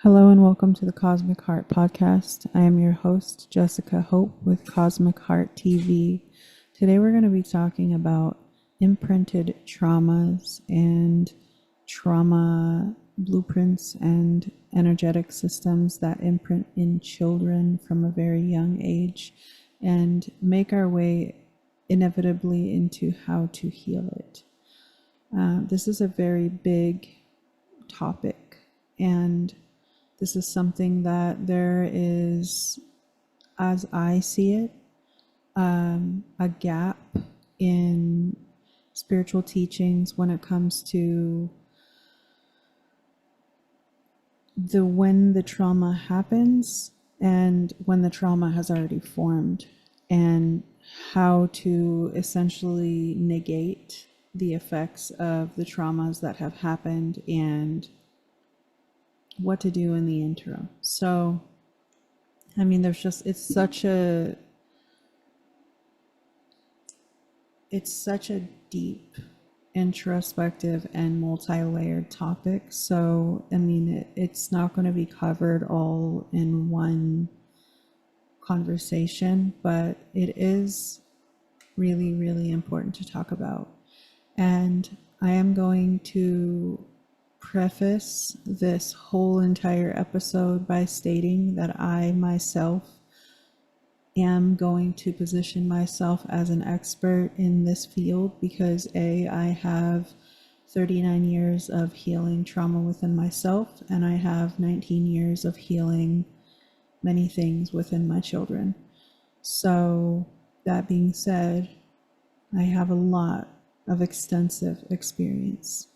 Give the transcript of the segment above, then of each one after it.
Hello and welcome to the Cosmic Heart podcast. I am your host, Jessica Hope with Cosmic Heart TV. Today we're going to be talking about imprinted traumas and trauma blueprints and energetic systems that imprint in children from a very young age and make our way inevitably into how to heal it. This is a very big topic, and this is something that there is, as I see it, a gap in spiritual teachings when it comes to when the trauma happens and when the trauma has already formed, and how to essentially negate the effects of the traumas that have happened and what to do in the interim. So, I mean, it's such a deep, introspective, and multi-layered topic. So, I mean, it's not going to be covered all in one conversation, but it is really, really important to talk about. And I am going to preface this whole entire episode by stating that I myself am going to position myself as an expert in this field because I have 39 years of healing trauma within myself, and I have 19 years of healing many things within my children. So that being said, I have a lot of extensive experience.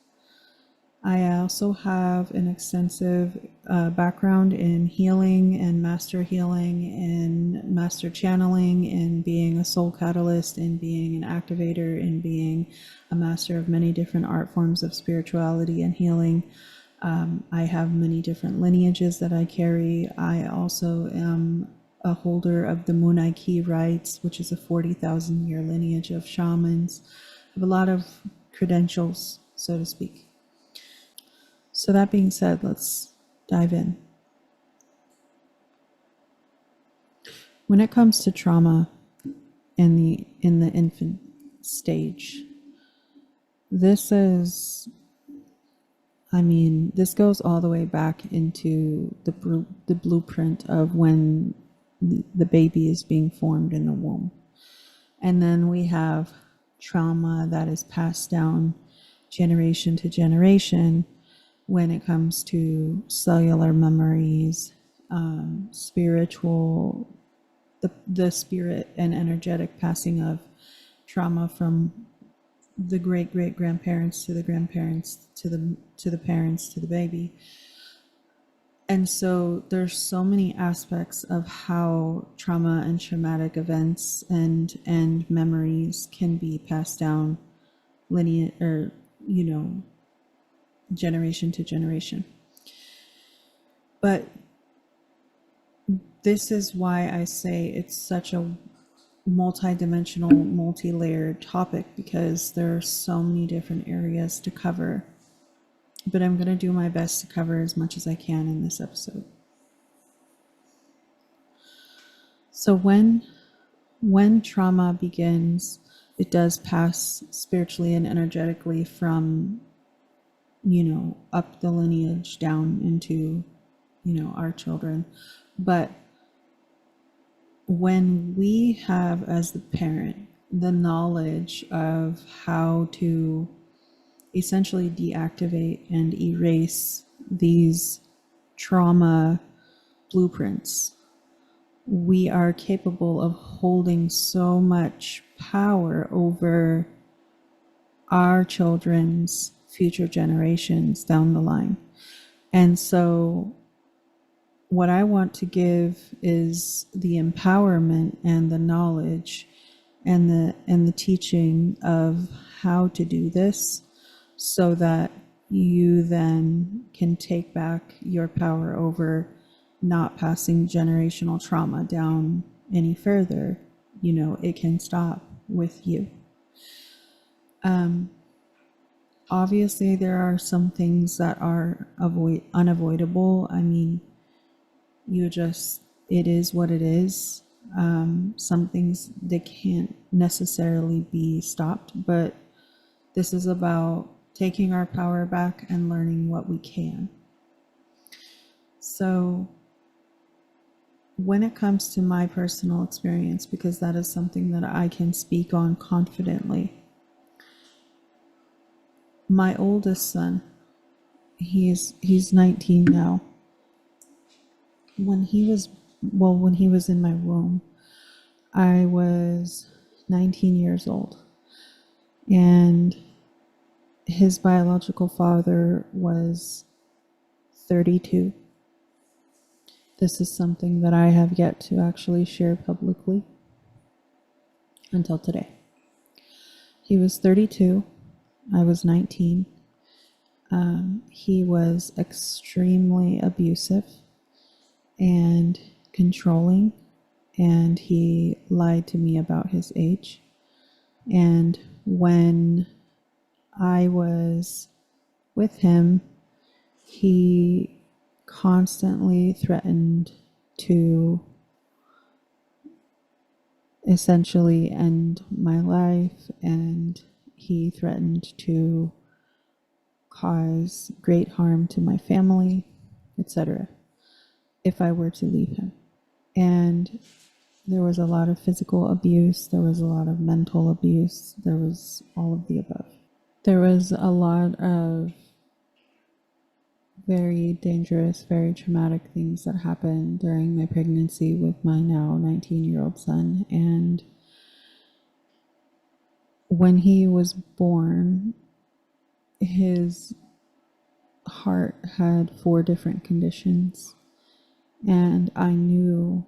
I also have an extensive background in healing and master healing and master channeling and being a soul catalyst and being an activator and being a master of many different art forms of spirituality and healing. I have many different lineages that I carry. I also am a holder of the Munai Ki rites, which is a 40,000 year lineage of shamans. I have a lot of credentials, so to speak. So that being said, let's dive in. When it comes to trauma in the infant stage, this goes all the way back into the blueprint of when the baby is being formed in the womb. And then we have trauma that is passed down generation to generation when it comes to cellular memories, spiritual, the spirit and energetic passing of trauma from the great grandparents to the grandparents to the parents to the baby. And so there's so many aspects of how trauma and traumatic events and memories can be passed down linear, or generation to generation. But this is why I say it's such a multi-dimensional, multi-layered topic, because there are so many different areas to cover. But I'm going to do my best to cover as much as I can in this episode. So when trauma begins, it does pass spiritually and energetically from up the lineage down into our children. But when we have, as the parent, the knowledge of how to essentially deactivate and erase these trauma blueprints, we are capable of holding so much power over our children's future generations down the line. And so what I want to give is the empowerment and the knowledge and the teaching of how to do this, so that you then can take back your power over not passing generational trauma down any further. It can stop with you. obviously there are some things that are unavoidable. I mean, it is what it is. Some things, they can't necessarily be stopped, but this is about taking our power back and learning what we can. So when it comes to my personal experience, because that is something that I can speak on confidently, my oldest son, he's 19 now. When he was in my womb, I was 19 years old, and his biological father was 32. This is something that I have yet to actually share publicly until today. He was 32. I was 19. He was extremely abusive and controlling, and he lied to me about his age. And when I was with him, he constantly threatened to essentially end my life, and he threatened to cause great harm to my family, etc., if I were to leave him. And there was a lot of physical abuse, there was a lot of mental abuse, there was all of the above. There was a lot of very dangerous, very traumatic things that happened during my pregnancy with my now 19-year-old son. And when he was born, his heart had 4 different conditions. And I knew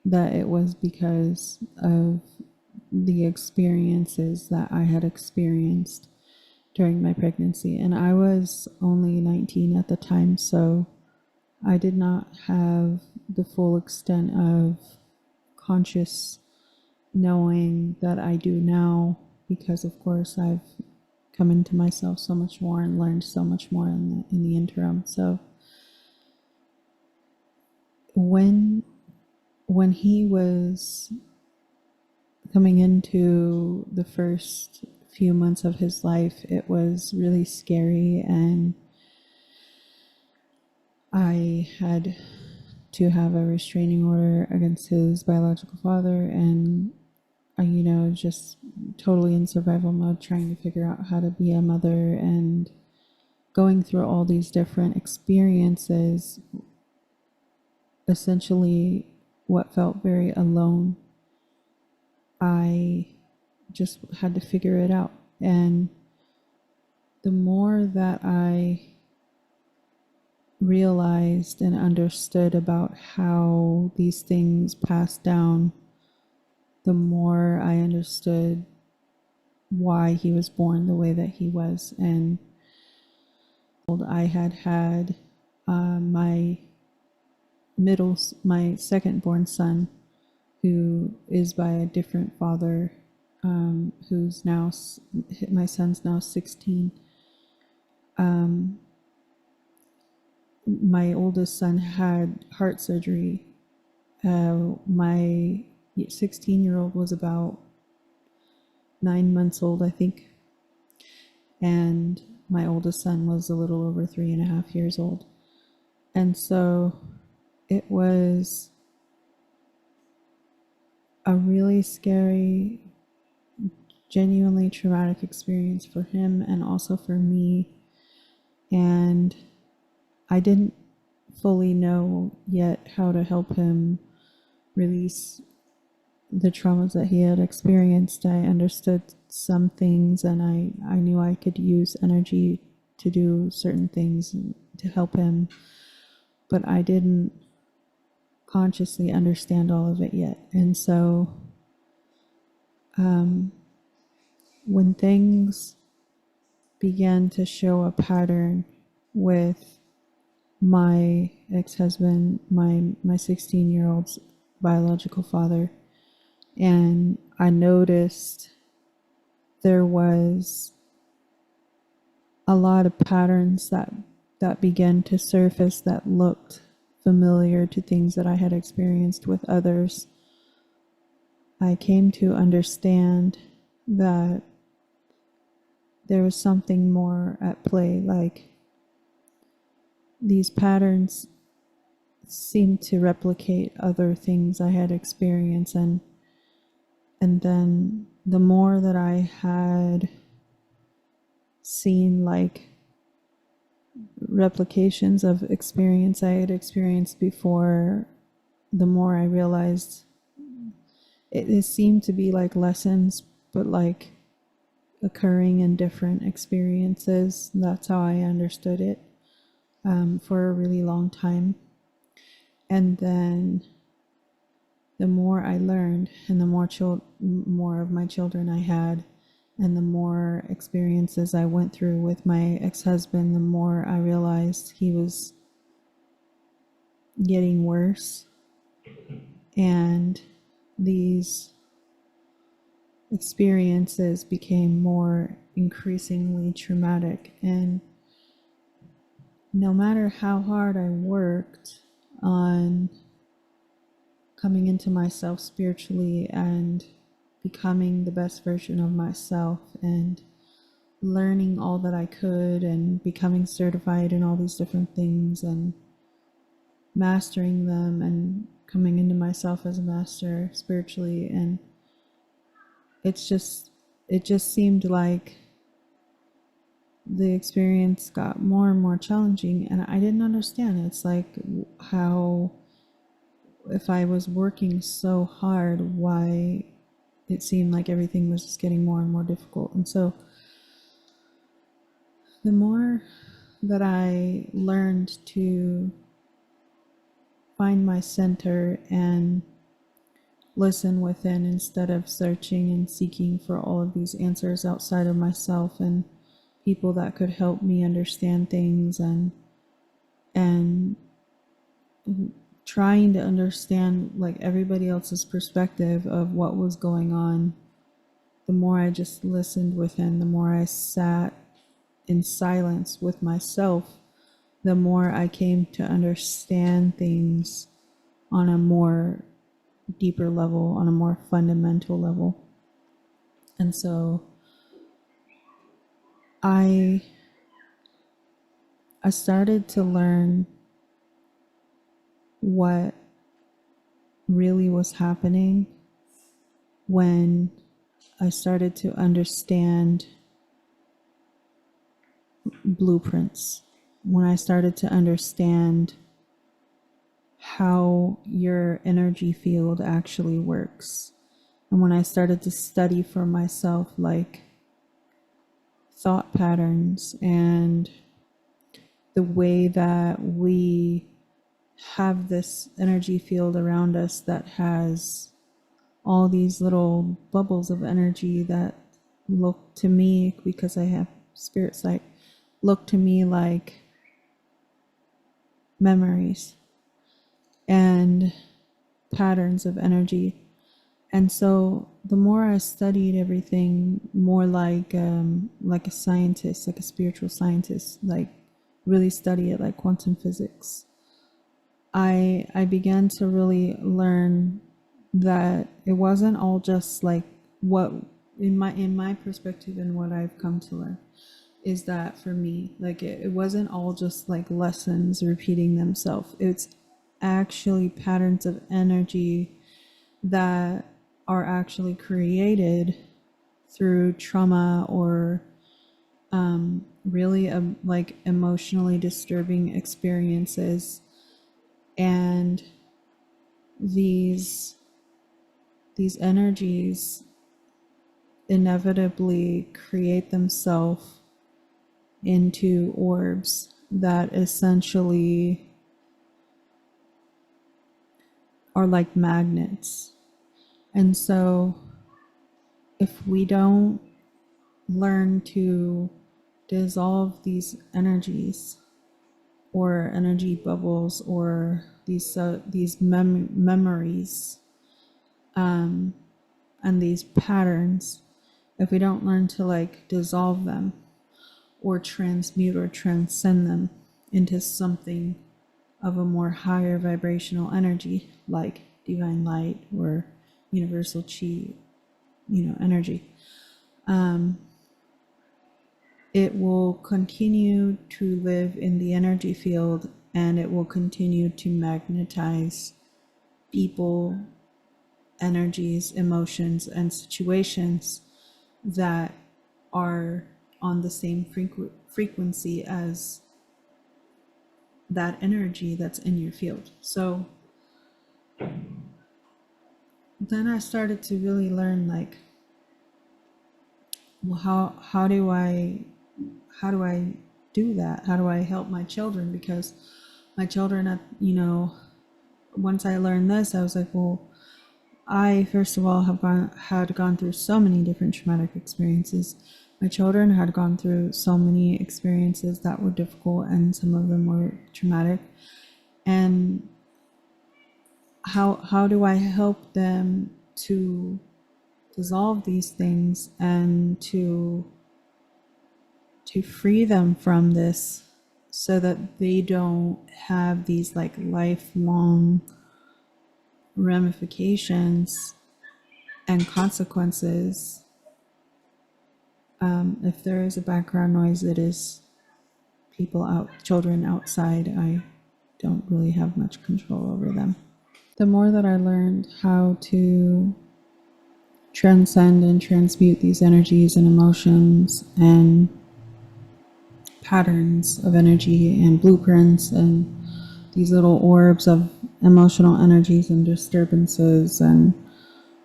that it was because of the experiences that I had experienced during my pregnancy. And I was only 19 at the time, so I did not have the full extent of conscious knowing that I do now, because of course I've come into myself so much more and learned so much more in the interim. So when he was coming into the first few months of his life, it was really scary, and I had to have a restraining order against his biological father, and just totally in survival mode, trying to figure out how to be a mother and going through all these different experiences, essentially what felt very alone. I just had to figure it out. And the more that I realized and understood about how these things passed down, the more I understood why he was born the way that he was. And I had my second born son, who is by a different father, who's now, my son's now 16. My oldest son had heart surgery. My 16-year-old was about 9 months old, I think. And my oldest son was a little over 3.5 years old. And so it was a really scary, genuinely traumatic experience for him and also for me. And I didn't fully know yet how to help him release the traumas that he had experienced. I understood some things, and I knew I could use energy to do certain things to help him, but I didn't consciously understand all of it yet. And so when things began to show a pattern with my ex-husband, my 16-year-old's biological father, and I noticed there was a lot of patterns that began to surface that looked familiar to things that I had experienced with others. I came to understand that there was something more at play, like these patterns seemed to replicate other things I had experienced, and then the more that I had seen like replications of experience I had experienced before, the more I realized it seemed to be like lessons, but like occurring in different experiences. That's how I understood it for a really long time. And then the more I learned, and the more of my children I had, and the more experiences I went through with my ex-husband, the more I realized he was getting worse. And these experiences became more increasingly traumatic. And no matter how hard I worked on coming into myself spiritually and becoming the best version of myself and learning all that I could and becoming certified in all these different things and mastering them and coming into myself as a master spiritually, and it just seemed like the experience got more and more challenging, and I didn't understand. It's like, how, if I was working so hard, why it seemed like everything was just getting more and more difficult. And so the more that I learned to find my center and listen within instead of searching and seeking for all of these answers outside of myself and people that could help me understand things, and trying to understand like everybody else's perspective of what was going on, the more I just listened within, the more I sat in silence with myself, the more I came to understand things on a more deeper level, on a more fundamental level. And so I started to learn what really was happening when I started to understand blueprints, when I started to understand how your energy field actually works. And when I started to study for myself, like thought patterns and the way that we have this energy field around us that has all these little bubbles of energy that look to me, because I have spirit sight, look to me like memories and patterns of energy. And so the more I studied everything more like a scientist, like a spiritual scientist, like really study it like quantum physics, I began to really learn that it wasn't all just like what in my perspective, and what I've come to learn is that for me, like it wasn't all just like lessons repeating themselves. It's actually patterns of energy that are actually created through trauma or really like emotionally disturbing experiences. And these energies inevitably create themselves into orbs that essentially are like magnets. And so if we don't learn to dissolve these energies or energy bubbles or these memories and these patterns, if we don't learn to like dissolve them, or transmute or transcend them into something of a more higher vibrational energy, like divine light or universal chi, energy. It will continue to live in the energy field, and it will continue to magnetize people, energies, emotions, and situations that are on the same frequency as that energy that's in your field. So then I started to really learn, like, well, how do I do that? How do I help my children? Because my children, once I learned this, I was like, well, I first of all had gone through so many different traumatic experiences. My children had gone through so many experiences that were difficult, and some of them were traumatic. And how do I help them to dissolve these things and to free them from this, so that they don't have these like lifelong ramifications and consequences. If there is a background noise, it is children outside. I don't really have much control over them. The more that I learned how to transcend and transmute these energies and emotions and patterns of energy and blueprints and these little orbs of emotional energies and disturbances and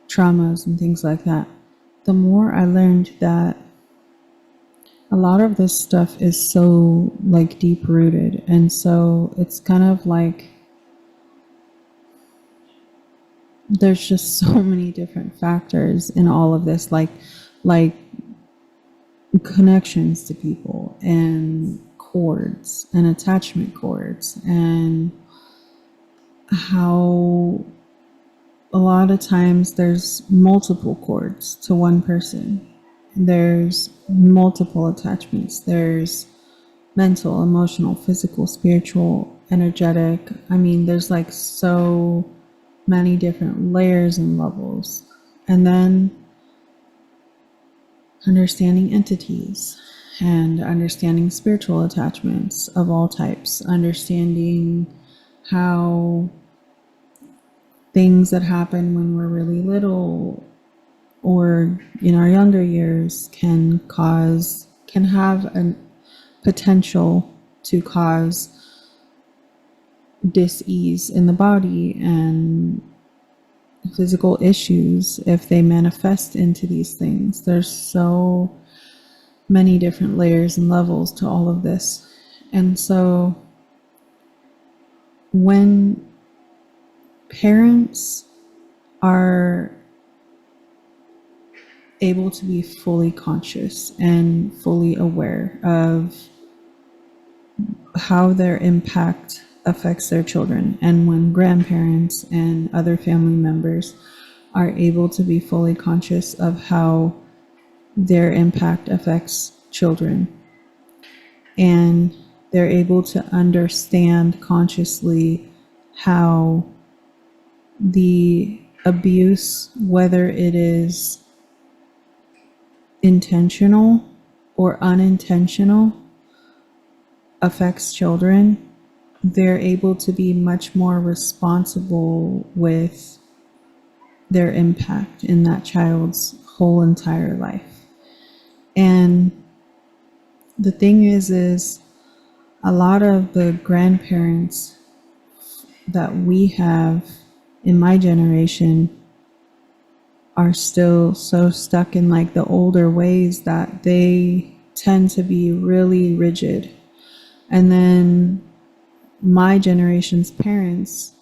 traumas and things like that, the more I learned that a lot of this stuff is so like deep rooted. And so it's kind of like there's just so many different factors in all of this, like connections to people and cords and attachment cords, and how a lot of times there's multiple cords to one person. There's multiple attachments. There's mental, emotional, physical, spiritual, energetic. I mean, there's like so many different layers and levels. And then understanding entities and understanding spiritual attachments of all types, understanding how things that happen when we're really little or in our younger years can have a potential to cause dis-ease in the body and physical issues if they manifest into these things. There's so many different layers and levels to all of this. And so when parents are able to be fully conscious and fully aware of how their impact affects their children, and when grandparents and other family members are able to be fully conscious of how their impact affects children, and they're able to understand consciously how the abuse, whether it is intentional or unintentional, affects children, they're able to be much more responsible with their impact in that child's whole entire life. And the thing is a lot of the grandparents that we have in my generation are still so stuck in like the older ways that they tend to be really rigid. And then my generation's parents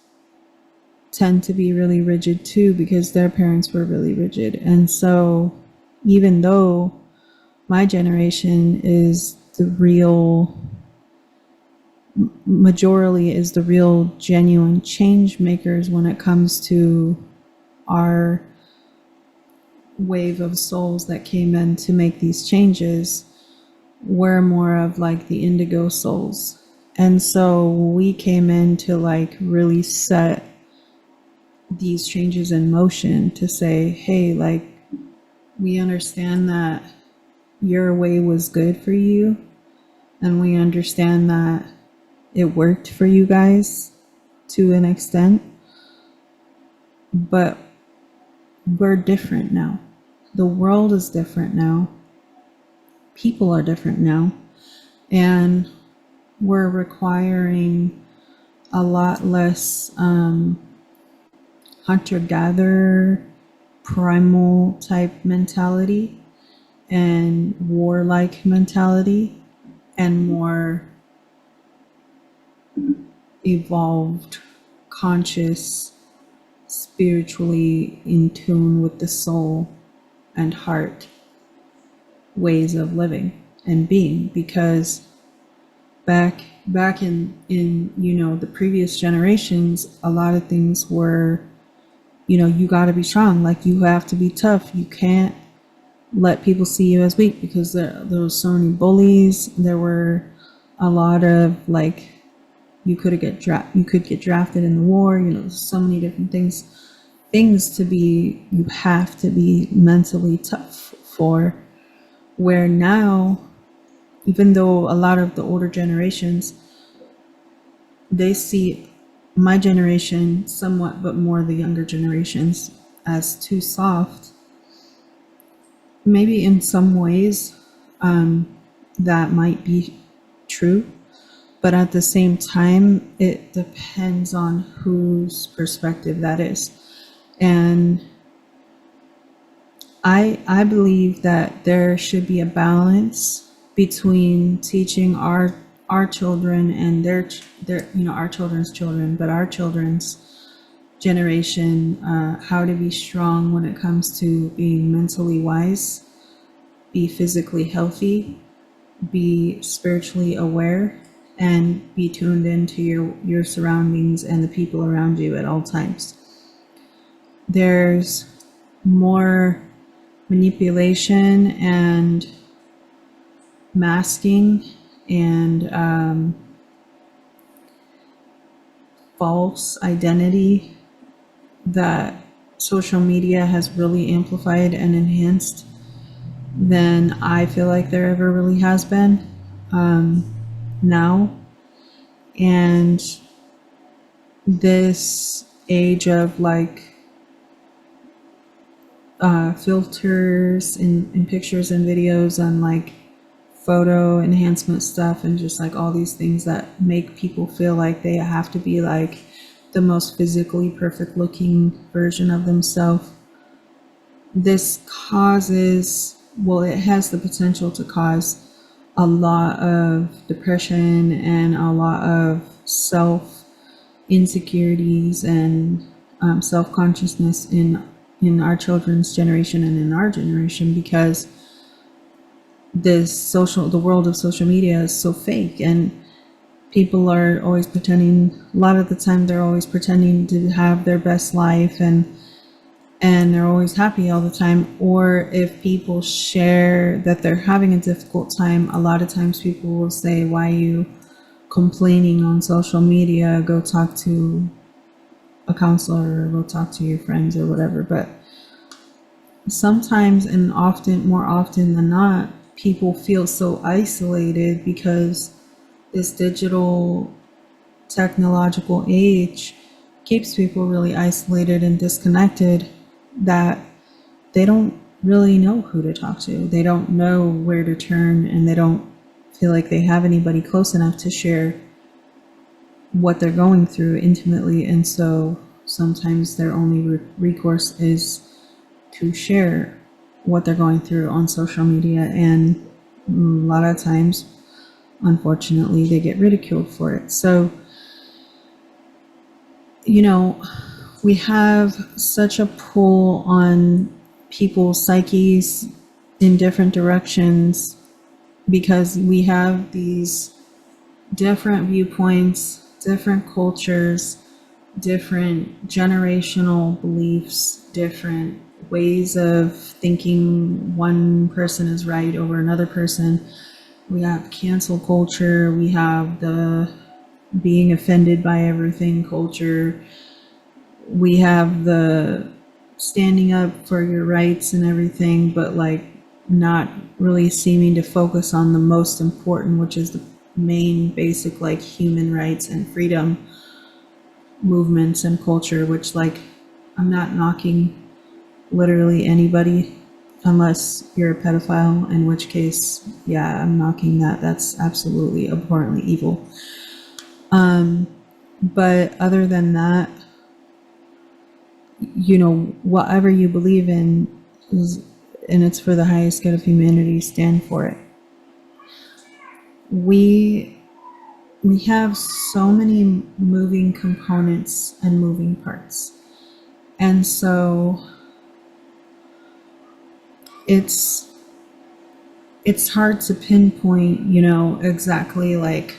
tend to be really rigid too, because their parents were really rigid. And so even though my generation is the real majority, is the real genuine change makers when it comes to our wave of souls that came in to make these changes, we're more of like the indigo souls. And so we came in to like really set these changes in motion to say, hey, like, we understand that your way was good for you, and we understand that it worked for you guys to an extent, but we're different now. The world is different now. People are different now. And we're requiring a lot less hunter-gatherer, primal type mentality and warlike mentality, and more evolved, conscious, spiritually in tune with the soul and heart ways of living and being. Because back in the previous generations, a lot of things were, you got to be strong, like you have to be tough, you can't let people see you as weak, because there was so many bullies. There were a lot of like, you could get drafted in the war, so many different things to be, you have to be mentally tough for. Where now, even though a lot of the older generations, they see my generation somewhat, but more the younger generations, as too soft, maybe in some ways that might be true, but at the same time, it depends on whose perspective that is. And I believe that there should be a balance between teaching our children and their our children's children, but our children's generation, how to be strong when it comes to being mentally wise, be physically healthy, be spiritually aware, and be tuned into your surroundings and the people around you at all times. There's more manipulation and masking and false identity that social media has really amplified and enhanced than I feel like there ever really has been now. And this age of like filters in pictures and videos and like photo enhancement stuff, and just like all these things that make people feel like they have to be like the most physically perfect looking version of themselves. This causes, well, it has the potential to cause a lot of depression and a lot of self insecurities and self-consciousness in our children's generation and in our generation, because the world of social media is so fake, and people are always pretending. A lot of the time they're always pretending to have their best life, and they're always happy all the time. Or if people share that they're having a difficult time, a lot of times people will say, why are you complaining on social media? Go talk to a counselor, or go talk to your friends or whatever. But sometimes, and more often than not, people feel so isolated because this digital technological age keeps people really isolated and disconnected, that they don't really know who to talk to. They don't know where to turn, and they don't feel like they have anybody close enough to share what they're going through intimately. And so sometimes their only recourse is to share what they're going through on social media. And a lot of times, unfortunately, they get ridiculed for it. So, we have such a pull on people's psyches in different directions, because we have these different viewpoints, different cultures, different generational beliefs, different ways of thinking one person is right over another person. We have cancel culture. We have the being offended by everything culture. We have the standing up for your rights and everything, but like not really seeming to focus on the most important, which is the main basic like human rights and freedom movements and culture, which like I'm not knocking literally anybody unless you're a pedophile, in which case, yeah, I'm knocking that. That's absolutely abhorrently evil. But other than that, whatever you believe in is, and it's for the highest good of humanity, stand for it. We have so many moving components and moving parts. And so it's hard to pinpoint, exactly like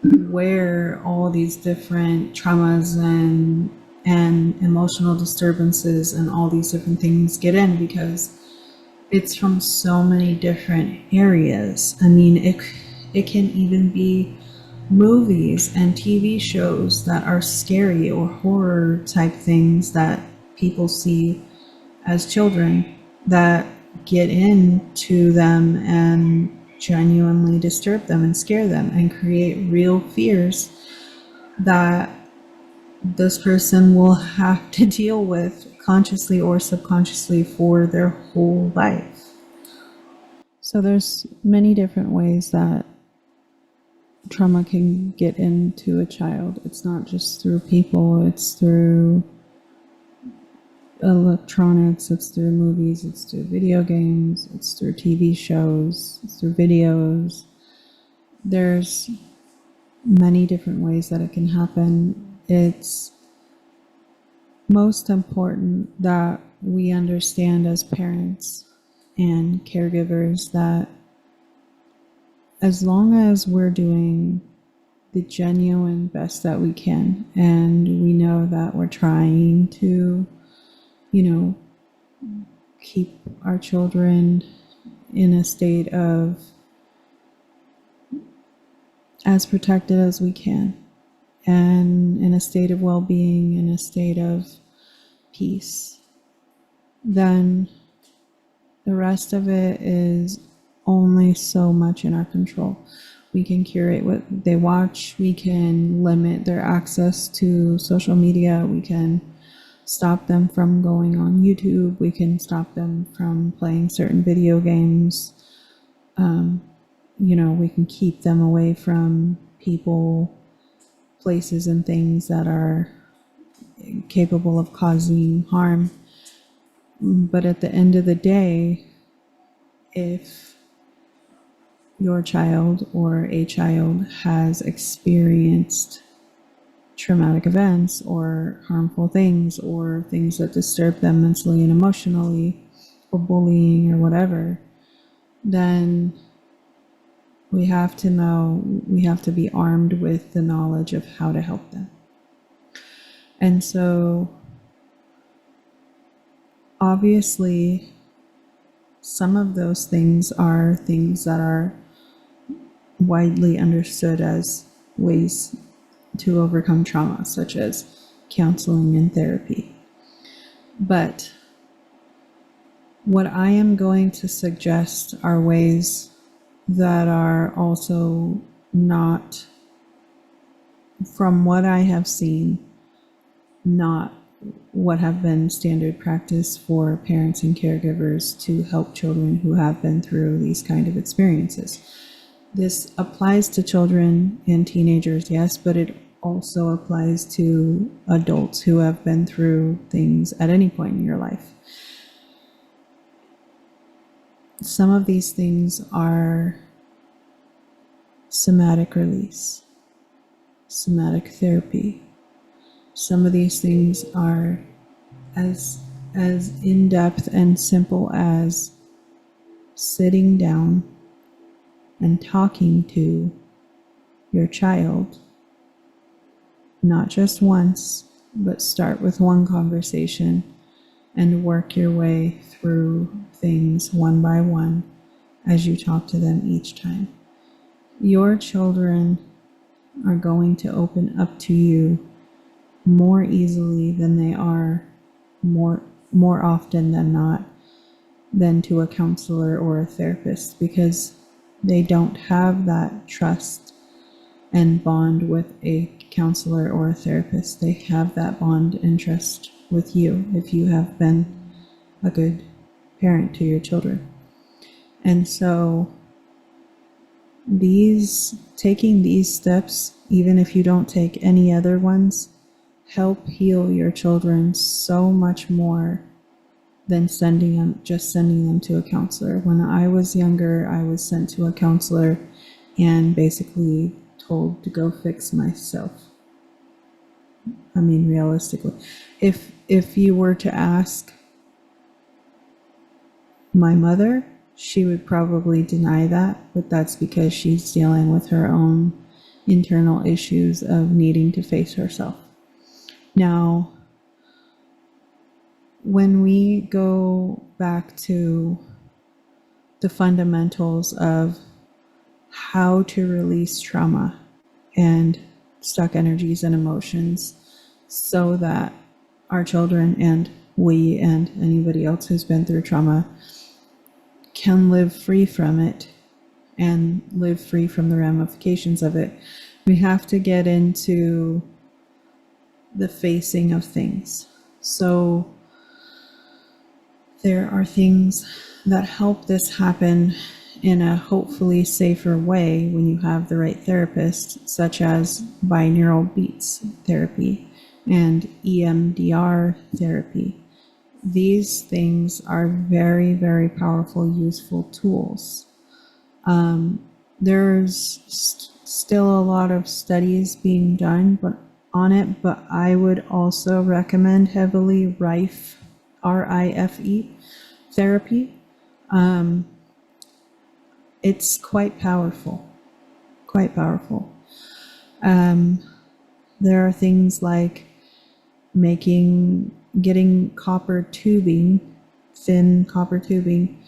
where all these different traumas and emotional disturbances and all these different things get in, because it's from so many different areas. I mean, it can even be movies and TV shows that are scary or horror type things that people see as children that get into them and genuinely disturb them and scare them and create real fears that this person will have to deal with consciously or subconsciously for their whole life. So there's many different ways that trauma can get into a child. It's not just through people, it's through electronics, it's through movies, it's through video games, it's through TV shows, it's through videos. There's many different ways that it can happen. It's most important that we understand as parents and caregivers that as long as we're doing the genuine best that we can, and we know that we're trying to, keep our children in a state of as protected as we can, and in a state of well-being, in a state of peace, then the rest of it is only so much in our control. We can curate what they watch. We can limit their access to social media. We can stop them from going on YouTube. We can stop them from playing certain video games. We can keep them away from people, places, and things that are capable of causing harm. But at the end of the day, if your child or a child has experienced traumatic events or harmful things or things that disturb them mentally and emotionally or bullying or whatever, then we have to know, we have to be armed with the knowledge of how to help them. And so obviously some of those things are things that are widely understood as ways to overcome trauma, such as counseling and therapy. But what I am going to suggest are ways that are also not, from what I have seen, not what have been standard practice for parents and caregivers to help children who have been through these kind of experiences. This applies to children and teenagers, yes, but it also applies to adults who have been through things at any point in your life. Some of these things are somatic release, somatic therapy. Some of these things are as in-depth and simple as sitting down and talking to your child, not just once, but start with one conversation and work your way through things one by one as you talk to them each time. your children are going to open up to you more easily than they are more often than not than to a counselor or a therapist, because they don't have that trust and bond with a counselor or a therapist. They have that bond and trust with you if you have been a good parent to your children. And so taking these steps, even if you don't take any other ones, help heal your children so much more than sending them to a counselor. When I was younger, I was sent to a counselor and basically told to go fix myself. I mean, realistically, if you were to ask my mother, she would probably deny that, but that's because she's dealing with her own internal issues of needing to face herself. Now, when we go back to the fundamentals of how to release trauma and stuck energies and emotions so that our children and we and anybody else who's been through trauma can live free from it and live free from the ramifications of it, we have to get into the facing of things. So there are things that help this happen in a hopefully safer way when you have the right therapist, such as binaural beats therapy and EMDR therapy. These things are very, very powerful, useful tools. There's still a lot of studies being done on it, but I would also recommend heavily RIFE, RIFE therapy. It's quite powerful, quite powerful. There are things like getting copper tubing, thin copper tubing,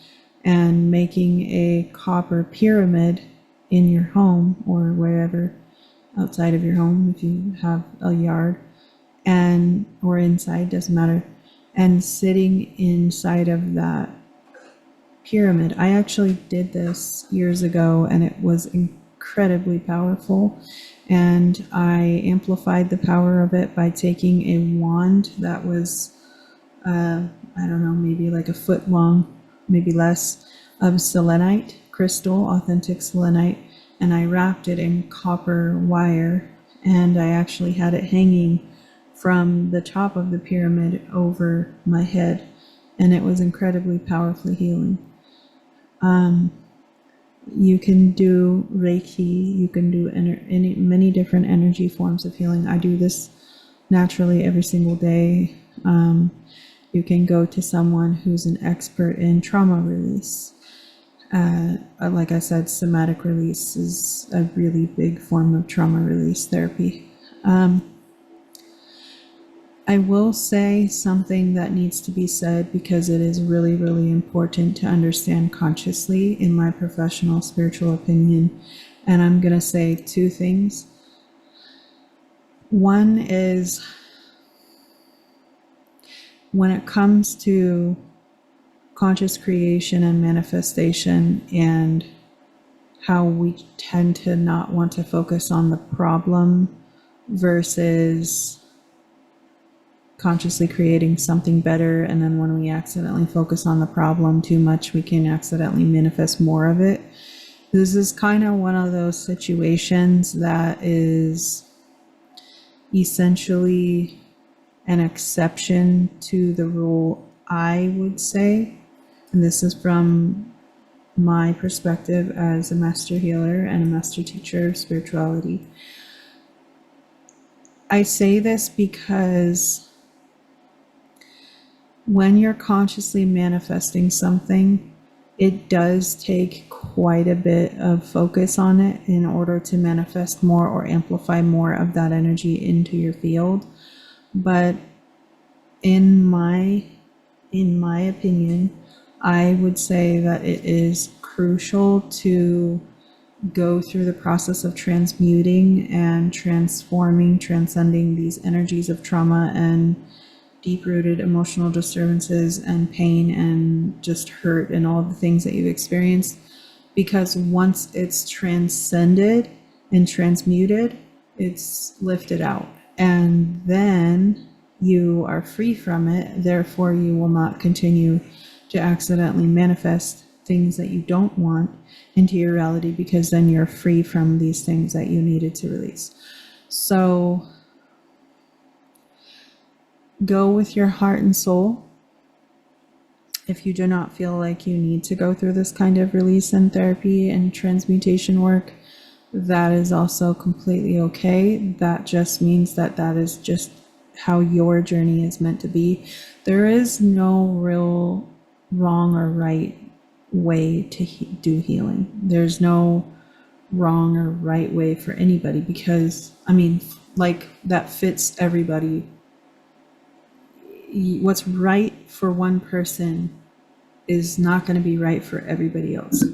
and making a copper pyramid in your home or wherever outside of your home, if you have a yard, or inside, doesn't matter, and sitting inside of that pyramid. I actually did this years ago and it was incredibly powerful, and I amplified the power of it by taking a wand that was I don't know, maybe like a foot long, maybe less, of selenite crystal, authentic selenite, and I wrapped it in copper wire, and I actually had it hanging from the top of the pyramid over my head, and it was incredibly powerfully healing. You can do Reiki, you can do many different energy forms of healing. I do this naturally every single day. You can go to someone who's an expert in trauma release. Like I said, somatic release is a really big form of trauma release therapy. I will say something that needs to be said because it is really, really important to understand consciously, in my professional spiritual opinion. And I'm going to say two things. One is, when it comes to conscious creation and manifestation and how we tend to not want to focus on the problem versus consciously creating something better, and then when we accidentally focus on the problem too much, we can accidentally manifest more of it. This is kind of one of those situations that is essentially an exception to the rule, I would say. And this is from my perspective as a master healer and a master teacher of spirituality. I say this because when you're consciously manifesting something, it does take quite a bit of focus on it in order to manifest more or amplify more of that energy into your field. But in my opinion, I would say that it is crucial to go through the process of transmuting and transforming, transcending these energies of trauma and deep-rooted emotional disturbances and pain and just hurt and all the things that you've experienced. Because once it's transcended and transmuted, it's lifted out. And then you are free from it. Therefore, you will not continue to accidentally manifest things that you don't want into your reality, because then you're free from these things that you needed to release. So go with your heart and soul. If you do not feel like you need to go through this kind of release and therapy and transmutation work, that is also completely okay. That just means that that is just how your journey is meant to be. There is no real wrong or right way to do healing. There's no wrong or right way for anybody, because, I mean, like, that fits everybody. What's right for one person is not going to be right for everybody else.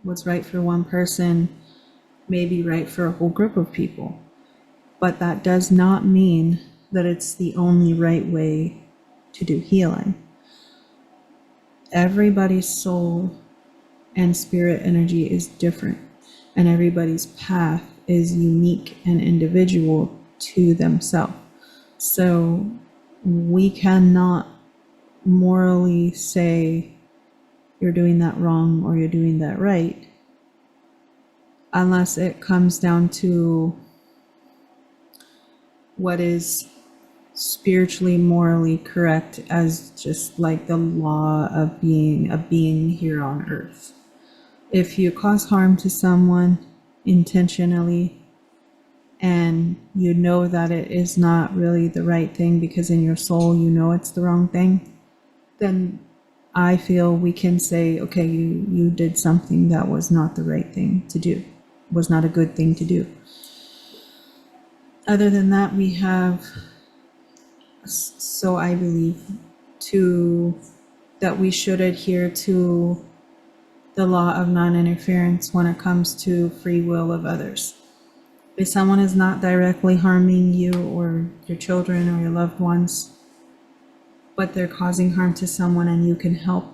What's right for one person may be right for a whole group of people, but that does not mean that it's the only right way to do healing. Everybody's soul and spirit energy is different, and everybody's path is unique and individual to themselves. So we cannot morally say you're doing that wrong or you're doing that right, unless it comes down to what is spiritually, morally correct, as just like the law of being a being here on earth. If you cause harm to someone intentionally and you know that it is not really the right thing, because in your soul you know it's the wrong thing, then I feel we can say, okay, you did something that was not the right thing to do, was not a good thing to do. Other than that, we have, so I believe, that we should adhere to the law of non-interference when it comes to free will of others. If someone is not directly harming you or your children or your loved ones, but they're causing harm to someone and you can help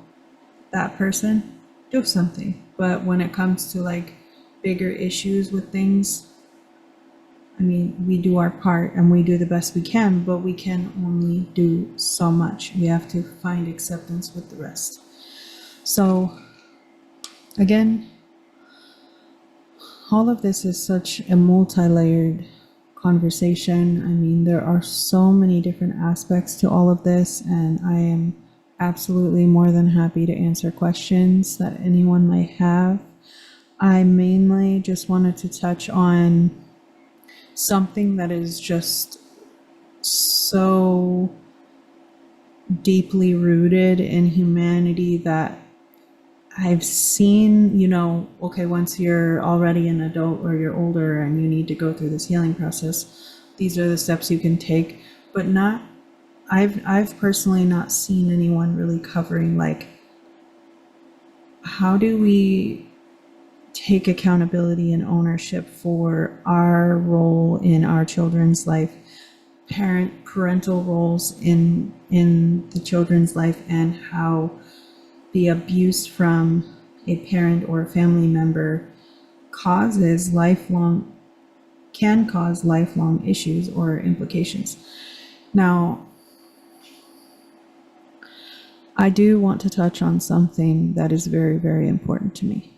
that person, do something. But when it comes to like bigger issues with things, I mean, we do our part and we do the best we can, but we can only do so much. We have to find acceptance with the rest. So again, all of this is such a multi-layered conversation. I mean, there are so many different aspects to all of this, and I am absolutely more than happy to answer questions that anyone might have. I mainly just wanted to touch on something that is just so deeply rooted in humanity that I've seen, okay, once you're already an adult or you're older and you need to go through this healing process, these are the steps you can take, but I've personally not seen anyone really covering, like, how do we take accountability and ownership for our role in our children's life, parental roles in the children's life, and how the abuse from a parent or a family member can cause lifelong issues or implications. Now, I do want to touch on something that is very, very important to me,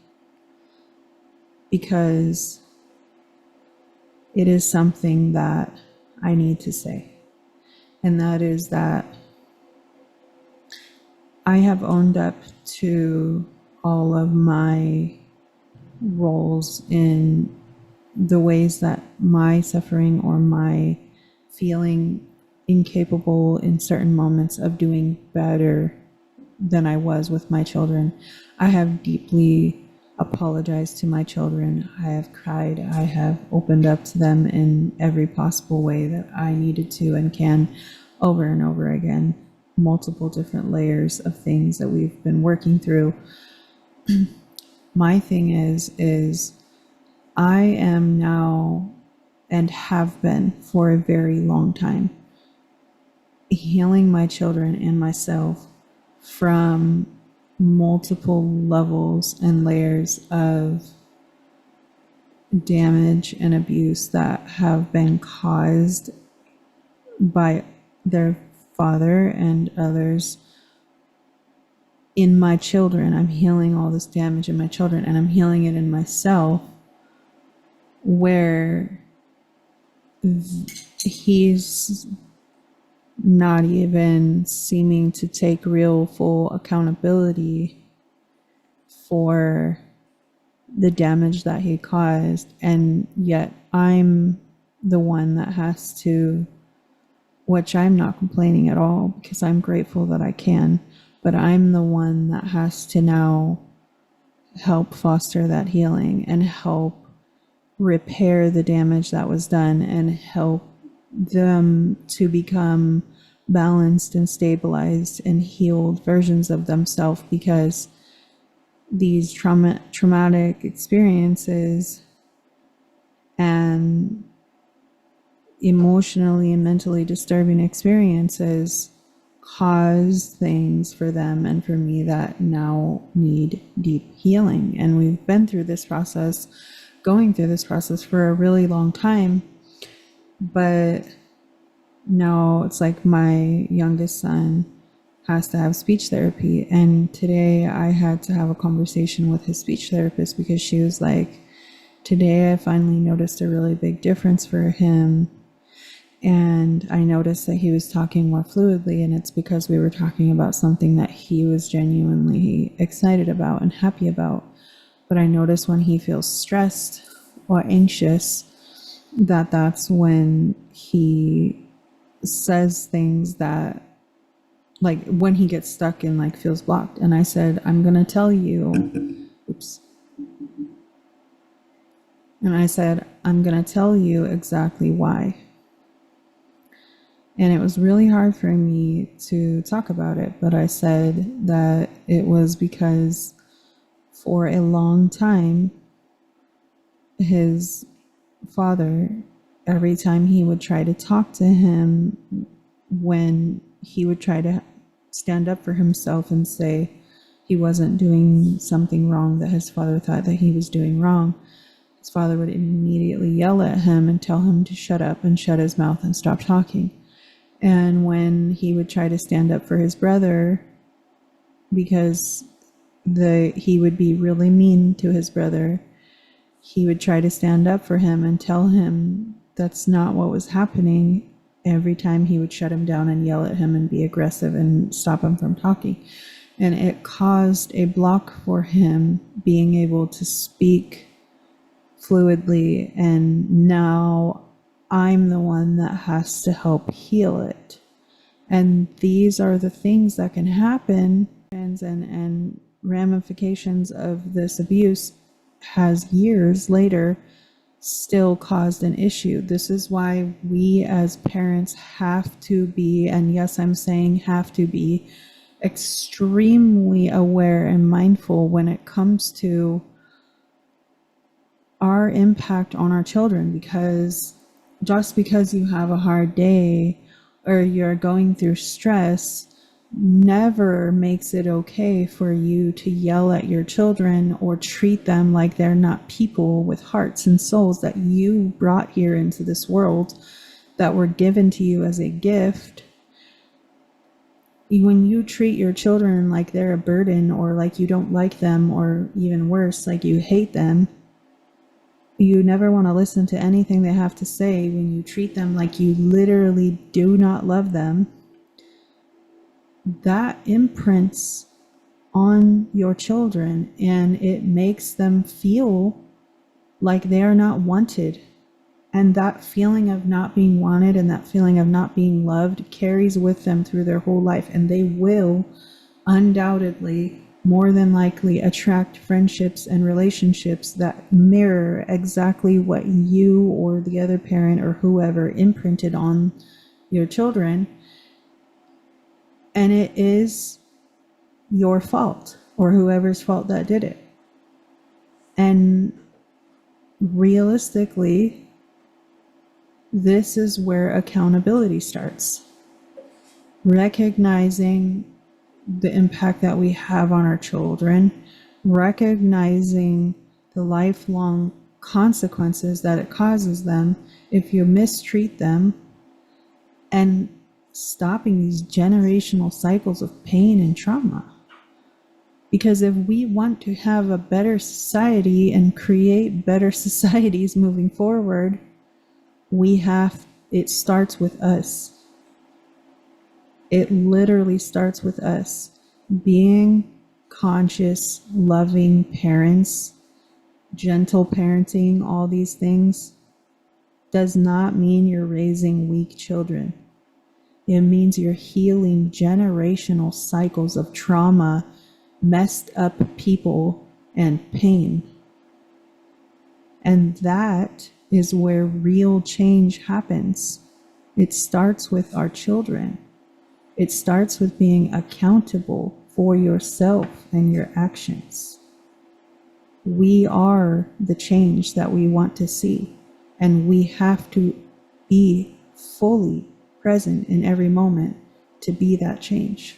because it is something that I need to say. And that is that I have owned up to all of my roles in the ways that my suffering or my feeling incapable in certain moments of doing better than I was with my children. I have deeply apologized to my children. I have cried. I have opened up to them in every possible way that I needed to and can, over and over again. Multiple different layers of things that we've been working through. My thing is I am now, and have been for a very long time, healing my children and myself from multiple levels and layers of damage and abuse that have been caused by their father and others in my children. I'm healing all this damage in my children, and I'm healing it in myself, where he's not even seeming to take real full accountability for the damage that he caused. And yet I'm the one that has to, which I'm not complaining at all because I'm grateful that I can, but I'm the one that has to now help foster that healing and help repair the damage that was done and help them to become balanced and stabilized and healed versions of themselves, because these traumatic experiences and emotionally and mentally disturbing experiences cause things for them and for me that now need deep healing. And we've been through this process, going through this process for a really long time. But now it's like my youngest son has to have speech therapy. And today I had to have a conversation with his speech therapist because she was like, today I finally noticed a really big difference for him. And I noticed that he was talking more fluidly, and it's because we were talking about something that he was genuinely excited about and happy about. But I noticed when he feels stressed or anxious, that's when he says things that, like when he gets stuck and like feels blocked. And I said, I'm going to tell you, oops. And I said, I'm going to tell you exactly why. And it was really hard for me to talk about it, but I said that it was because for a long time, his father, every time he would try to talk to him, when he would try to stand up for himself and say he wasn't doing something wrong that his father thought that he was doing wrong, his father would immediately yell at him and tell him to shut up and shut his mouth and stop talking. And when he would try to stand up for his brother, because he would be really mean to his brother, he would try to stand up for him and tell him that's not what was happening. Every time he would shut him down and yell at him and be aggressive and stop him from talking. And it caused a block for him being able to speak fluidly. And now I'm the one that has to help heal it. And these are the things that can happen, and ramifications of this abuse has years later still caused an issue. This is why we as parents have to be, and yes, I'm saying have to be, extremely aware and mindful when it comes to our impact on our children. Because just because you have a hard day or you're going through stress never makes it okay for you to yell at your children or treat them like they're not people with hearts and souls that you brought here into this world, that were given to you as a gift. When you treat your children like they're a burden, or like you don't like them, or even worse, like you hate them, you never want to listen to anything they have to say. When you treat them like you literally do not love them, that imprints on your children, and it makes them feel like they are not wanted. And that feeling of not being wanted and that feeling of not being loved carries with them through their whole life. And they will undoubtedly, more than likely, attract friendships and relationships that mirror exactly what you or the other parent or whoever imprinted on your children. And it is your fault, or whoever's fault that did it. And realistically, this is where accountability starts. Recognizing the impact that we have on our children, recognizing the lifelong consequences that it causes them if you mistreat them, and stopping these generational cycles of pain and trauma. Because if we want to have a better society and create better societies moving forward, it starts with us. It literally starts with us being conscious, loving parents. Gentle parenting, all these things, does not mean you're raising weak children. It means you're healing generational cycles of trauma, messed up people, and pain. And that is where real change happens. It starts with our children. It starts with being accountable for yourself and your actions. We are the change that we want to see, and we have to be fully present in every moment to be that change.